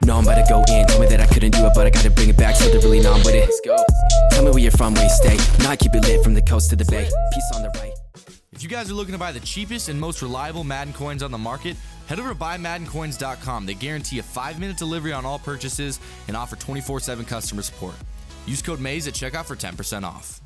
No, I'm about to go in. Told me that I couldn't do it, but I gotta bring it back, so they're really numb with it. Let's go. Tell me where you're from, where you stay. Now I keep it lit from the coast to the bay. Peace on the right. If you guys are looking to buy the cheapest and most reliable Madden coins on the market, head over to buymaddencoins.com. They guarantee a 5-minute delivery on all purchases and offer 24/7 customer support. Use code MAZE at checkout for 10% off.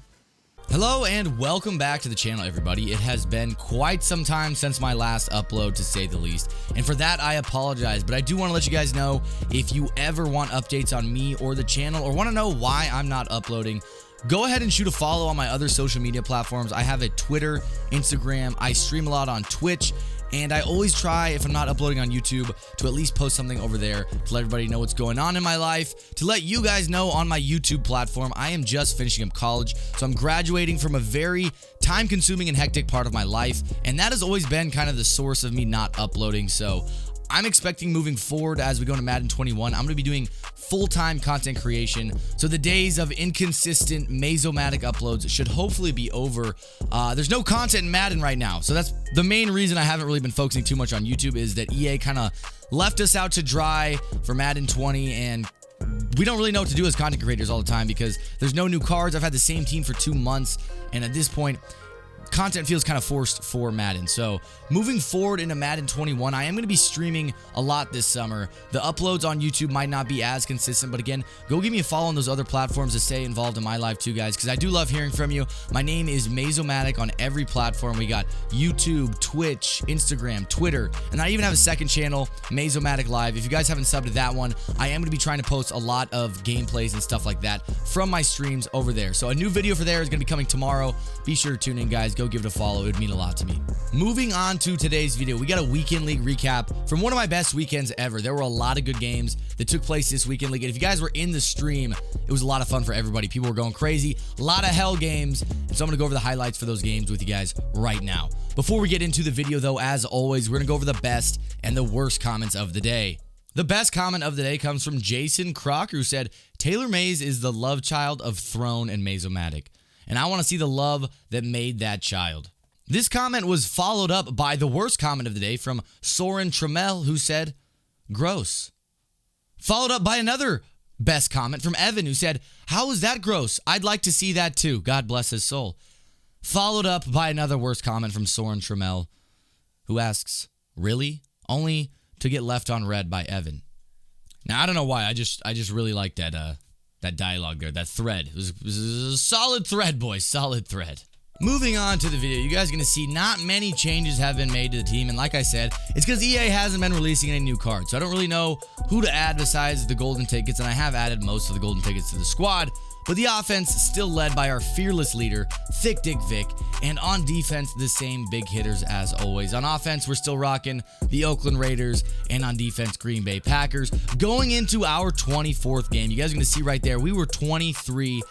Hello and welcome back to the channel, everybody. It has been quite some time since my last upload, to say the least, and for that I apologize, but I do want to let you guys know, if you ever want updates on me or the channel, or want to know why I'm not uploading, go ahead and shoot a follow on my other social media platforms. I have a Twitter, Instagram, I stream a lot on Twitch, and I always try, if I'm not uploading on YouTube, to at least post something over there to let everybody know what's going on in my life, to let you guys know on my YouTube platform. I am just finishing up college, so I'm graduating from a very time-consuming and hectic part of my life, and that has always been kind of the source of me not uploading. So I'm expecting moving forward as we go into Madden 21, I'm going to be doing full-time content creation. So the days of inconsistent Mazomatic uploads should hopefully be over. There's no content in Madden right now. So that's the main reason I haven't really been focusing too much on YouTube, is that EA kind of left us out to dry for Madden 20, and we don't really know what to do as content creators all the time because there's no new cards. I've had the same team for 2 months, and at this point, content feels kind of forced for Madden. So moving forward into Madden 21, I am going to be streaming a lot this summer. The uploads on YouTube might not be as consistent, but again, go give me a follow on those other platforms to stay involved in my life too, guys, because I do love hearing from you. My name is Mazomatic on every platform. We got YouTube, Twitch, Instagram, Twitter, and I even have a second channel, Mazomatic Live. If you guys haven't subbed to that one, I am going to be trying to post a lot of gameplays and stuff like that from my streams over there. So a new video for there is going to be coming tomorrow. Be sure to tune in, guys. Go give it a follow. It would mean a lot to me. Moving on to today's video, we got a weekend league recap from one of my best weekends ever. There were a lot of good games that took place this weekend league, and if you guys were in the stream, it was a lot of fun for everybody. People were going crazy, a lot of hell games, and so I'm gonna go over the highlights for those games with you guys right now. Before we get into the video though, as always, we're gonna go over the best and the worst comments of the day. The best comment of the day comes from Jason Crocker, who said, Taylor Mays is the love child of Throne and Mazomatic, and I want to see the love that made that child. This comment was followed up by the worst comment of the day from Soren Trammell, who said, gross. Followed up by another best comment from Evan, who said, how is that gross? I'd like to see that too. God bless his soul. Followed up by another worst comment from Soren Trammell, who asks, really? Only to get left on red by Evan. Now, I don't know why. I just really like that dialogue there, that thread. It was a solid thread, boys. Solid thread. Moving on to the video, you guys are going to see not many changes have been made to the team, and like I said, it's because EA hasn't been releasing any new cards, so I don't really know who to add besides the golden tickets, and I have added most of the golden tickets to the squad, but the offense still led by our fearless leader, Thick Dick Vic, and on defense, the same big hitters as always. On offense, we're still rocking the Oakland Raiders, and on defense, Green Bay Packers. Going into our 24th game, you guys are going to see right there, we were 23-0.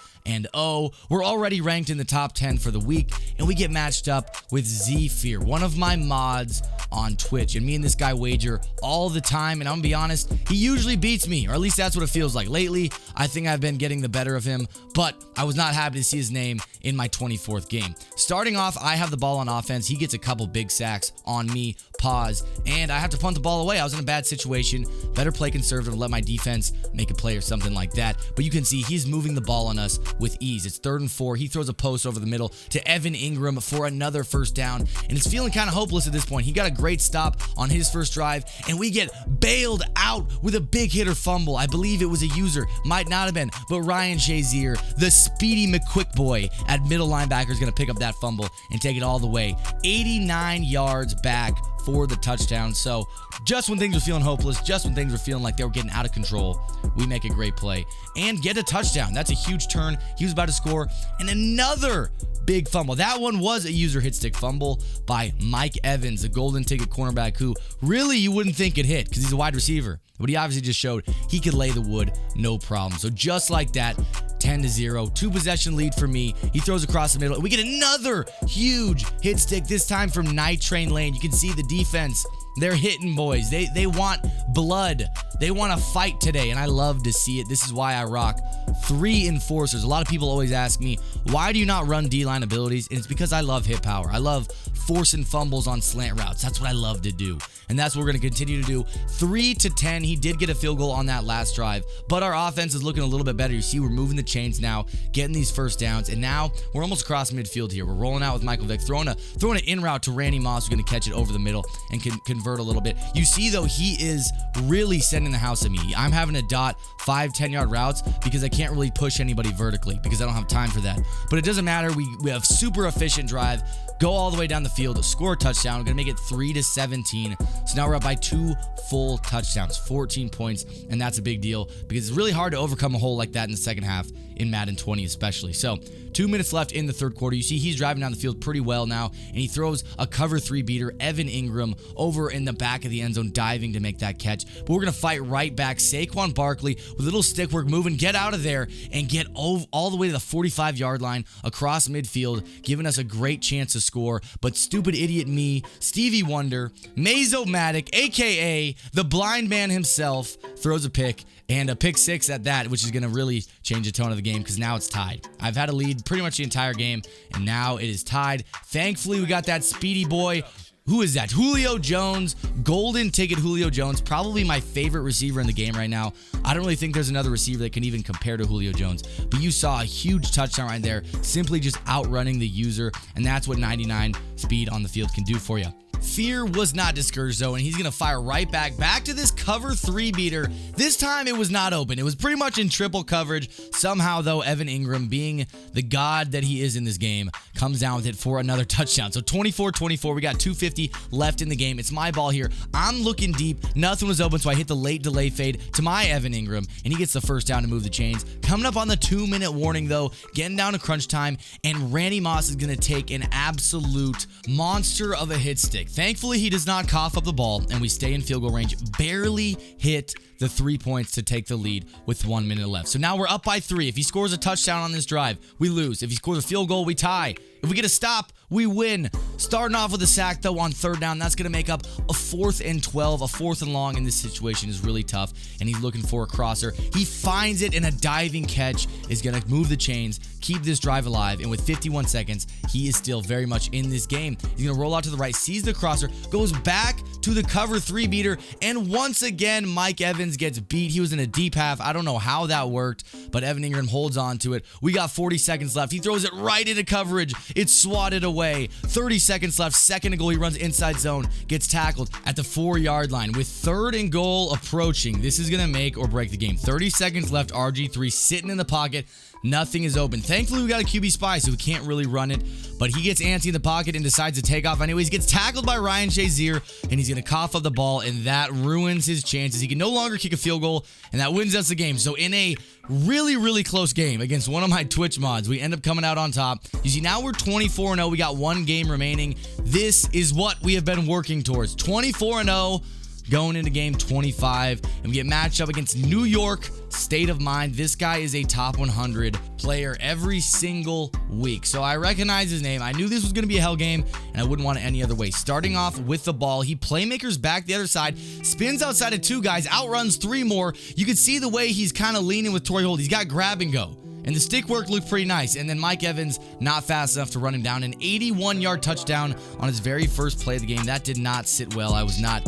We're already ranked in the top 10 for the week, and we get matched up with Z-Fear, one of my mods on Twitch, and me and this guy wager all the time, and I'm gonna be honest, he usually beats me, or at least that's what it feels like. Lately, I think I've been getting the better of him, but I was not happy to see his name in my 24th game. Starting off, I have the ball on offense. He gets a couple big sacks on me, pause, and I have to punt the ball away. I was in a bad situation. Better play conservative, let my defense make a play or something like that, but you can see he's moving the ball on us with ease. It's 3rd and 4. He throws a post over the middle to Evan Ingram for another first down, and it's feeling kind of hopeless at this point. He got a great stop on his first drive, and we get bailed out with a big hitter fumble. I believe it was a user, might not have been, but Ryan Shazier, the speedy McQuick boy at middle linebacker, is going to pick up that fumble and take it all the way 89 yards back for the touchdown. So just when things were feeling hopeless, just when things were feeling like they were getting out of control, we make a great play and get a touchdown. That's a huge turn. He was about to score, and another big fumble. That one was a user hit stick fumble by Mike Evans, the golden ticket cornerback, who really you wouldn't think could hit because he's a wide receiver, but he obviously just showed he could lay the wood, no problem. So just like that, 10-0, 2-possession lead for me. He throws across the middle. We get another huge hit stick, this time from Night Train Lane. You can see the defense They're hitting, boys. They want blood. They want to fight today, and I love to see it. This is why I rock 3 enforcers. A lot of people always ask me, why do you not run D-line abilities? And it's because I love hit power. I love forcing fumbles on slant routes. That's what I love to do, and that's what we're going to continue to do. 3-10. He did get a field goal on that last drive, but our offense is looking a little bit better. You see, we're moving the chains now, getting these first downs, and now we're almost across midfield here. We're rolling out with Michael Vick, throwing an in route to Randy Moss, who's going to catch it over the middle and can convert a little bit. You see, though, he is really sending the house at me. I'm having to dot 5-10 yard routes because I can't really push anybody vertically because I don't have time for that. But it doesn't matter. We have super efficient drive. Go all the way down the field, score a touchdown. We're going to make it 3-17. So now we're up by 2 full touchdowns, 14 points, and that's a big deal because it's really hard to overcome a hole like that in the second half in Madden 20 especially. So 2 minutes left in the third quarter. You see he's driving down the field pretty well now, and he throws a cover 3 beater, Evan Ingram, over in the back of the end zone, diving to make that catch. But we're going to fight right back. Saquon Barkley with a little stick work moving, get out of there and get all the way to the 45-yard line across midfield, giving us a great chance to score. But stupid idiot me, Stevie Wonder, Mazomatic, aka the blind man himself, throws a pick, and a pick 6 at that, which is going to really change the tone of the game because now it's tied. I've had a lead pretty much the entire game, and now it is tied. Thankfully, we got that speedy boy. Who is that? Julio Jones, golden ticket Julio Jones, probably my favorite receiver in the game right now. I don't really think there's another receiver that can even compare to Julio Jones, but you saw a huge touchdown right there, simply just outrunning the user, and that's what 99 speed on the field can do for you. Fear was not discouraged, though, and he's going to fire right back to this cover 3 beater. This time, it was not open. It was pretty much in triple coverage. Somehow, though, Evan Ingram, being the god that he is in this game, comes down with it for another touchdown. So 24-24, we got 2:50 left in the game. It's my ball here. I'm looking deep. Nothing was open, so I hit the late delay fade to my Evan Ingram, and he gets the first down to move the chains. Coming up on the 2-minute warning, though, getting down to crunch time, and Randy Moss is going to take an absolute monster of a hit stick. Thankfully, he does not cough up the ball, and we stay in field goal range. Barely hit the 3 points to take the lead with 1 minute left. So now we're up by 3. If he scores a touchdown on this drive, we lose. If he scores a field goal, we tie. If we get a stop, we win. Starting off with a sack, though, on third down. That's going to make up a 4th and 12. A 4th and long in this situation is really tough, and he's looking for a crosser. He finds it, and a diving catch is going to move the chains, keep this drive alive, and with 51 seconds, he is still very much in this game. He's going to roll out to the right, sees the crosser, goes back to the cover 3 beater, and once again, Mike Evans gets beat. He was in a deep half. I don't know how that worked, but Evan Ingram holds on to it. We got 40 seconds left. He throws it right into coverage. It's swatted away. 30 seconds left. Second and goal. He runs inside zone. Gets tackled at the 4-yard line. With 3rd and goal approaching, this is going to make or break the game. 30 seconds left. RG3 sitting in the pocket. Nothing is open. Thankfully, we got a QB spy, so we can't really run it. But he gets antsy in the pocket and decides to take off anyways. Gets tackled by Ryan Shazier, and he's going to cough up the ball, and that ruins his chances. He can no longer kick a field goal, and that wins us the game. So in a really, really close game against one of my Twitch mods, we end up coming out on top. You see, now we're 24-0. We got 1 game remaining. This is what we have been working towards. 24-0. Going into game 25, and we get matched up against New York State of Mind. This guy is a top 100 player every single week, so I recognize his name. I knew this was going to be a hell game, and I wouldn't want it any other way. Starting off with the ball, he playmakers back the other side, spins outside of 2 guys, outruns 3 more. You can see the way he's kind of leaning with Torrey Holt. He's got grab and go. And the stick work looked pretty nice. And then Mike Evans, not fast enough to run him down. An 81-yard touchdown on his very first play of the game. That did not sit well. I was not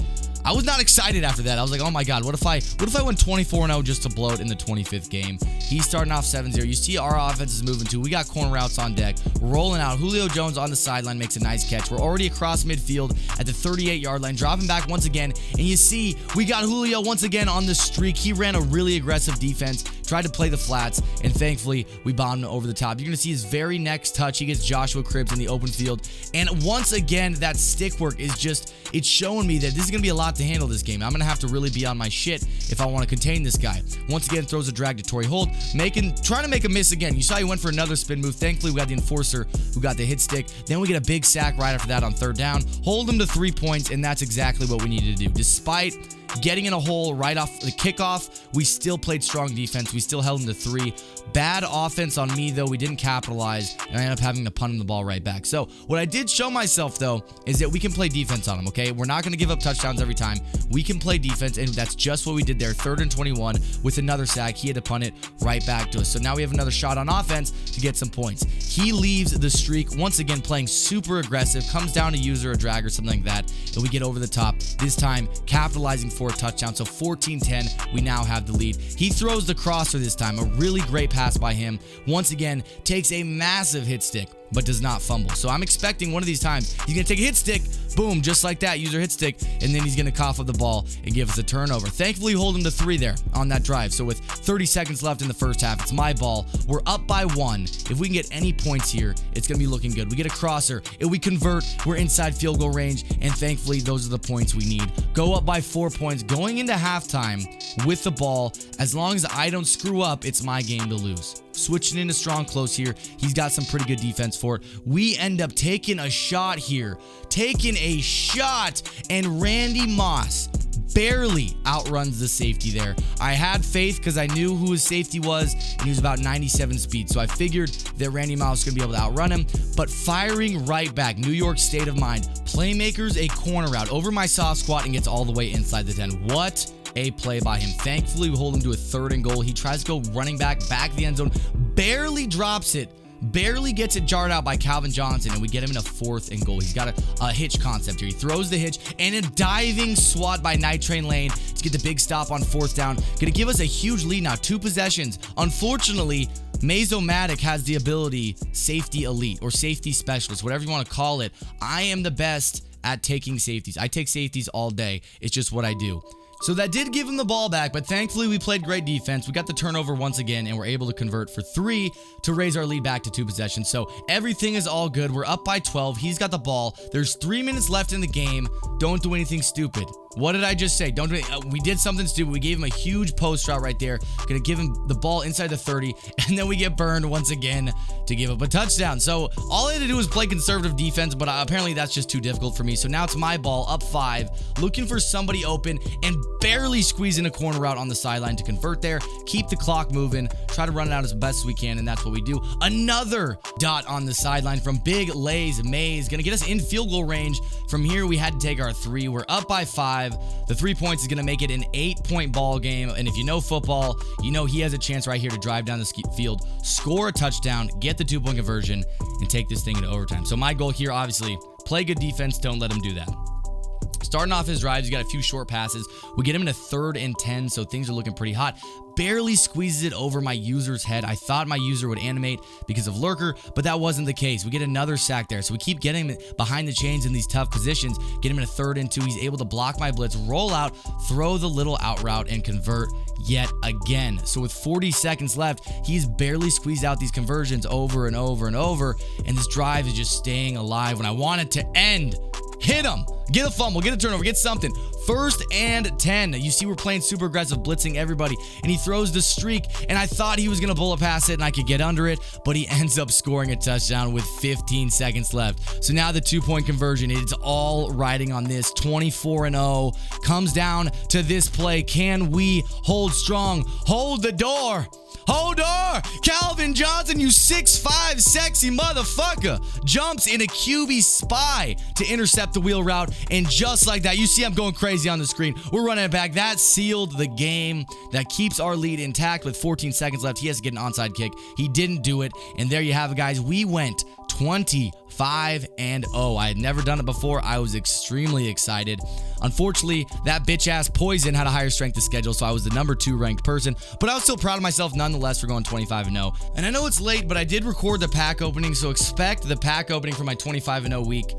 excited after that. I was like, oh my God, what if I went 24-0 just to blow it in the 25th game? He's starting off 7-0. You see our offense is moving too. We got corner routes on deck. Rolling out. Julio Jones on the sideline makes a nice catch. We're already across midfield at the 38-yard line. Dropping back once again. And you see, we got Julio once again on the streak. He ran a really aggressive defense. Tried to play the flats, and thankfully, we bombed him over the top. You're going to see his very next touch. He gets Joshua Cribbs in the open field. And once again, that stick work is just, it's showing me that this is going to be a lot to handle this game. I'm going to have to really be on my shit if I want to contain this guy. Once again, throws a drag to Torrey Holt, trying to make a miss again. You saw he went for another spin move. Thankfully, we got the enforcer who got the hit stick. Then we get a big sack right after that on third down. Hold him to 3 points, and that's exactly what we needed to do. Despite getting in a hole right off the kickoff. We still played strong defense. We still held them to 3. Bad offense on me, though. We didn't capitalize, and I ended up having to punt him the ball right back. So what I did show myself, though, is that we can play defense on them, okay? We're not going to give up touchdowns every time. We can play defense, and that's just what we did there. 3rd and 21 with another sack. He had to punt it right back to us. So now we have another shot on offense to get some points. He leaves the streak, once again playing super aggressive, comes down to user a drag or something like that, and we get over the top, this time capitalizing for a touchdown. So 14-10, we now have the lead. He throws the crosser this time, a really great pass by him. Once again, takes a massive hit stick, but does not fumble. So I'm expecting one of these times he's going to take a hit stick, boom, just like that, user hit stick, and then he's going to cough up the ball and give us a turnover. Thankfully, hold him to 3 there on that drive. So with 30 seconds left in the first half, it's my ball. We're up by 1. If we can get any points here, it's going to be looking good. We get a crosser. If we convert, we're inside field goal range, and thankfully, those are the points we need. Go up by 4 points, going into halftime with the ball. As long as I don't screw up, it's my game to lose. Switching into strong close here. He's got some pretty good defense for it. We end up taking a shot here. And Randy Moss barely outruns the safety there. I had faith because I knew who his safety was, and he was about 97 speed. So I figured that Randy Moss was going to be able to outrun him, but firing right back, New York state of mind. Playmakers a corner route over my soft squat and gets all the way inside the 10. What a play by him. Thankfully, we hold him to a 3rd and goal. He tries to go running back the end zone, barely drops it, barely gets it jarred out by Calvin Johnson, and we get him in a 4th and goal. He's got a hitch concept here. He throws the hitch, and a diving swat by Night Train Lane to get the big stop on 4th down. Gonna give us a huge lead now, 2 possessions. Unfortunately, Mazomatic has the ability, safety elite or safety specialist, whatever you want to call it. I am the best at taking safeties. I take safeties all day. It's just what I do. So that did give him the ball back, but thankfully we played great defense. We got the turnover once again, and we're able to convert for 3 to raise our lead back to 2 possessions. So everything is all good. We're up by 12. He's got the ball. There's 3 minutes left in the game. Don't do anything stupid. What did I just say? Don't do it. We did something stupid. We gave him a huge post route right there. Gonna give him the ball inside the 30, and then we get burned once again to give up a touchdown. So all I had to do was play conservative defense, but apparently that's just too difficult for me. So now it's my ball, up 5, looking for somebody open, and barely squeezing a corner route on the sideline to convert there. Keep the clock moving. Try to run it out as best as we can, and that's what we do. Another dot on the sideline from Big Lay's Maze. Gonna get us in field goal range. From here, we had to take our 3. We're up by 5. The 3 points is going to make it an 8-point ball game. And if you know football, you know he has a chance right here to drive down the field, score a touchdown, get the 2-point conversion, and take this thing into overtime. So my goal here, obviously, play good defense. Don't let him do that. Starting off his drives, he's got a few short passes. We get him in a 3rd and 10, so things are looking pretty hot. Barely squeezes it over my user's head. I thought my user would animate because of lurker, but that wasn't the case. We get another sack there, so we keep getting him behind the chains in these tough positions. Get him in a 3rd and 2. He's able to block my blitz, roll out, throw the little out route, and convert yet again. So with 40 seconds left, he's barely squeezed out these conversions over and over and over, and this drive is just staying alive when I want it to end. Hit him. Get a fumble, get a turnover, get something. 1st and 10. You see we're playing super aggressive, blitzing everybody, and he throws the streak, and I thought he was going to bullet pass it and I could get under it, but he ends up scoring a touchdown with 15 seconds left. So now the 2-point conversion, it's all riding on this. 24-0 comes down to this play. Can we hold strong? Hold the door. Hold on! Calvin Johnson, you 6'5" sexy motherfucker, jumps in a QB spy to intercept the wheel route, and just like that, you see I'm going crazy on the screen. We're running it back. That sealed the game. That keeps our lead intact with 14 seconds left. He has to get an onside kick. He didn't do it, and there you have it, guys. We went 25-0. I had never done it before. I was extremely excited. Unfortunately, that bitch-ass Poison had a higher strength of schedule, so I was the number 2 ranked person, but I was still proud of myself nonetheless for going 25-0. And I know it's late, but I did record the pack opening, so expect the pack opening for my 25-0 week.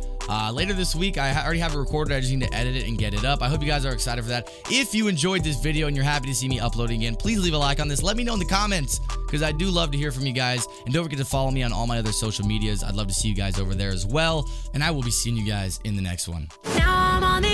Later this week. I already have it recorded. I just need to edit it and get it up. I hope you guys are excited for that. If you enjoyed this video and you're happy to see me uploading again, please leave a like on this. Let me know in the comments, because I do love to hear from you guys. And don't forget to follow me on all my other social medias. I'd love to see you guys over there as well. And I will be seeing you guys in the next one. Now I'm on the